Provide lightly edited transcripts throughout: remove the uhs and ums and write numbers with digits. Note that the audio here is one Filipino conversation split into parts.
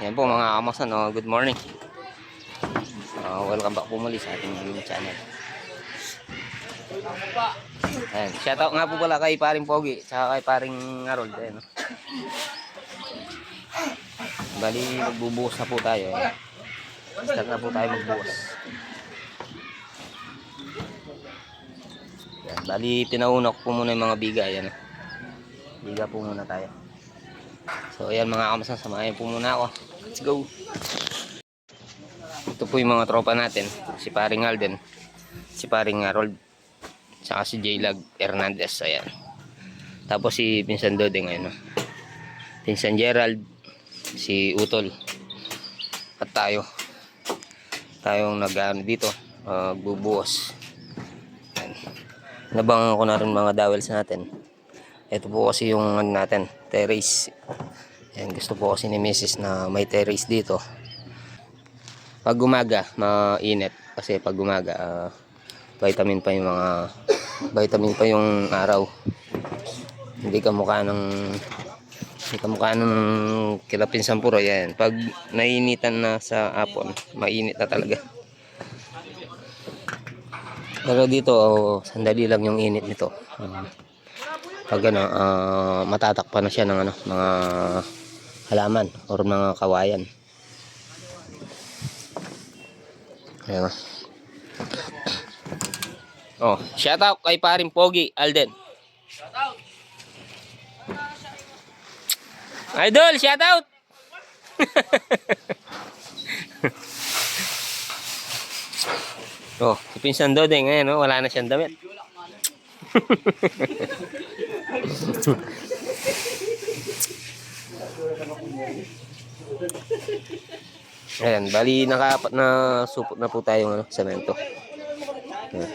Yan po mga kamasan, good morning. Welcome back po muli sa ating channel. Ayan, shoutout nga po pala kay paring Pogi tsaka kay paring Harold. Ayan, no? Bali, magbubuhos na po tayo. Ayan. Start na po tayo magbuhos. Ayan, bali, pinauna ko po muna yung mga biga. Ayan, no? Biga po muna tayo. So ayan mga kamasan, samahin po muna ako. Let's go. Ito po yung mga tropa natin. Si paring Alden, si paring Harold, saka si J-Lag Hernandez. Ayan. Tapos si Pinsan Dode ngayon, no? Pinsan Gerald, si Utol, at tayong nag-ano dito, bubuhos. Ayan. Nabangan ko na rin mga dowels natin. Ito po kasi yung ano natin, terrace. Ayan, gusto po kasi ni Mrs. na may terrace dito. Pag umaga, mainit. Kasi pag umaga, vitamin pa yung araw. Hindi kamukha ng kila Pinsan Puro. Yan. Pag nainitan na sa hapon, mainit na talaga. Pero dito, sandali lang yung init nito. Pag matatakpan na siya ng mga halaman or mga kawayan. Ayan. Shout out kay paring Pogi, Alden. Shout out. Idol, shout out. Si Pinsan Dode ngayon, no? Wala na siyang damit. Ayan, bali nakaapat na supot na po tayong semento. Ayan.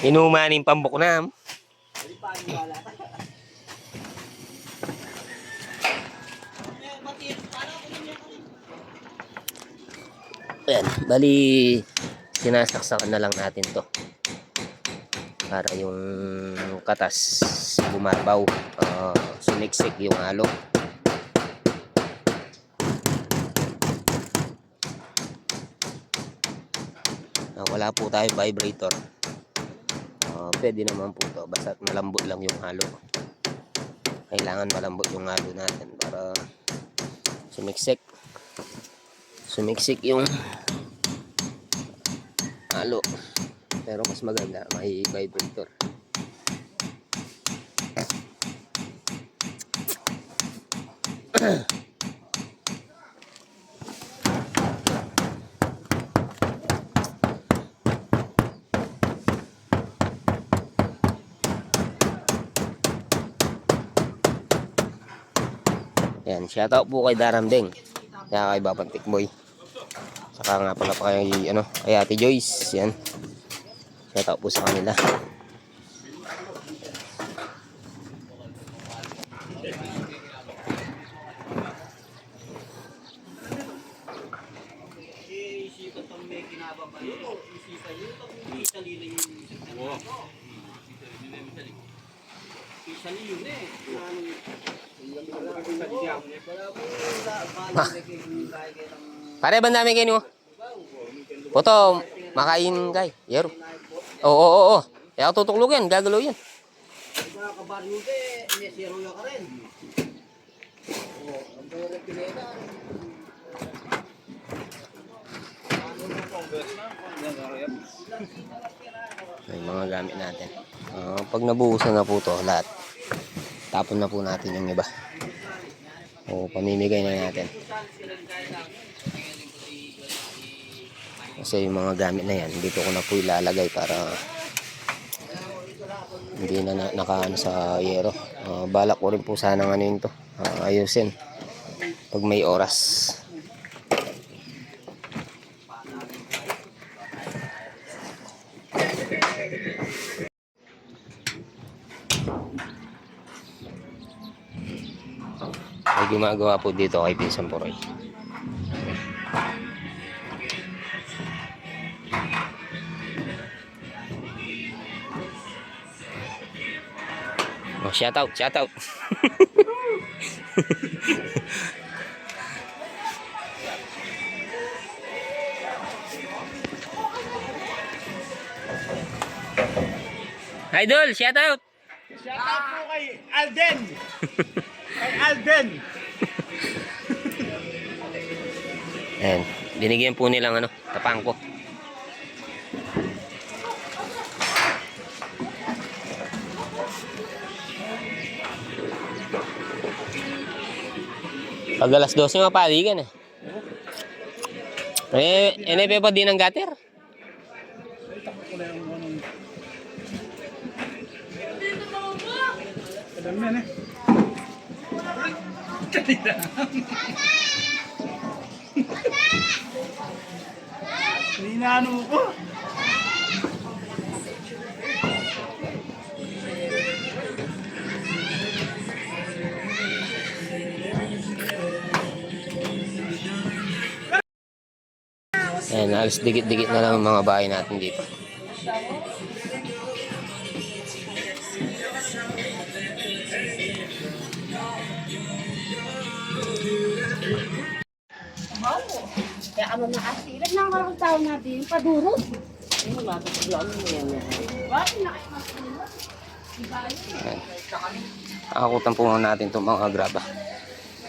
Inumaning pambok na. Ayan, bali sinasaksakan na lang natin to para yung katas bumabaw, sumiksik yung halo. Wala po tayo vibrator, pwede naman po to basta malambot lang yung halo. Kailangan malambot yung halo natin para sumiksik yung halo. Pero mas maganda may vibrator. Yan, shoutout po kay Darambeng, kaya kay Babantik Boy. Saka nga pala pa kay Ate Joyce. Yan. Shoutout po sa kanila. Pare ba dami kayo? Poto, makain kay. Yero. Oo. Kaya ako tutuklog yan, gagalaw yan. May mga gamit natin. Pag nabuhusan na po to lahat, tapon na po natin yung iba. Pamimigay na natin. Kasi yung mga gamit na yan, dito ko na po ilalagay para hindi na nakaano sa yero. Balak ko rin po sana yun to, ayusin pag may oras. May gumagawa po dito kay Pinsan Puroy. shout out, shout out. Idol, shout out. Shout out po kay Alden! Kay Alden! Ayan, binigyan po nilang ano, tapangko. Pag alas 12 mapaligan eh. NFP pa din ang gutter. Alam yan eh. Ninano ko. Ayan, alas dikit-dikit na lang ang mga bahay natin dito. Kaya ano na kasi, ilan lang karang tao natin, paduro. Ayun, mapapaglaan mo yan. Bakit na kayo masunod? Ayan. Nakakutan po natin itong mga graba.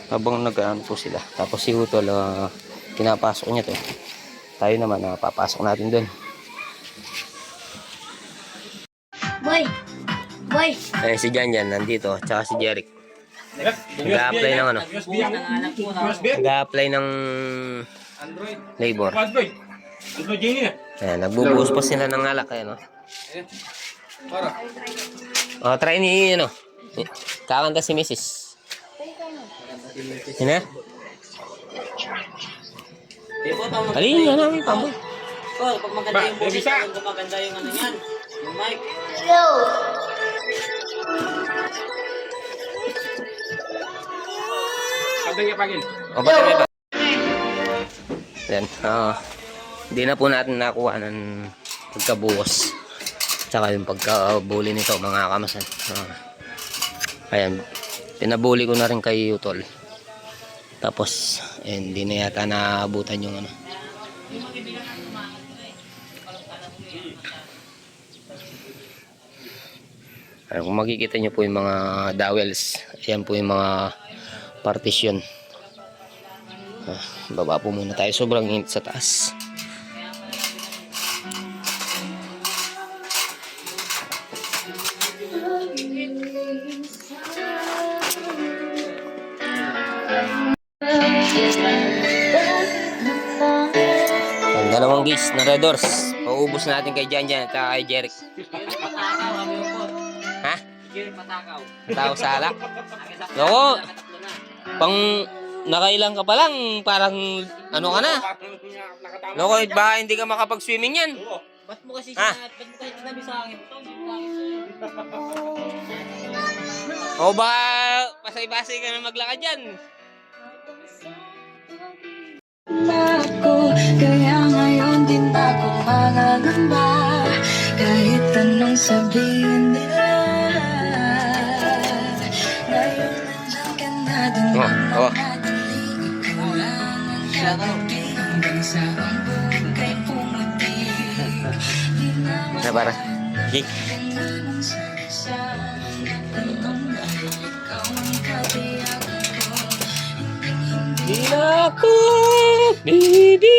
Habang nag-ano po sila. Tapos si Utol, pinapasok niya to. Tayo naman, papasok natin dun. Boy! Boy! Ayan si Janjan nandito, tsaka si Jeric. Nag-a-apply ng ano? Nag-a-apply ng labor. Android Genie na. Ayan, nagbubuhos po sila ng alak. Ayan, oh. Oh, try ni, ano, kakanta si Mrs. Yun na? Halin nga namin, pamboy. Oh, pag maganda yung boses, Bisa. pag maganda yung ano yan, yung mic. Sabi niya pagin. O, ba't may pa? Ayan, hindi na po natin nakuha ng pagkabuhos. Tsaka yung pagkabuli nito, mga kamasan. Ayan, pinabuli ko na rin kay Utol. Tapos, hindi na yata naabutan yung ano. Ayan, kung makikita nyo po yung mga dowels, ayan po yung mga partition. Baba po muna tayo, sobrang init sa taas. Ang dalawang guys na Red Doors, paubos natin kay Janjan at kay Jeric. Patakaw, kami po. Ha? Sige, patakaw. Tao sa alak? Loko, pang nakailang ka pa lang, parang ano ka na. Loko, baka hindi ka makapag-swimming yan. Ba't mo kasi Ah. ba't mo kasi sinabi sa akin ito? O baka pasay-pasay ka na maglakad dyan. Ako, kaya ngayon din ako magagamba kahit anong sabihin nila. Ngayon nandiyan ka na din Oh. ikaw lang ang katabi hanggang sa ang bugay pumuti. Di naman Na para. Jake. namang sagasaan at tanong dahil ikaw ang katiyakan ko. Di ako, baby.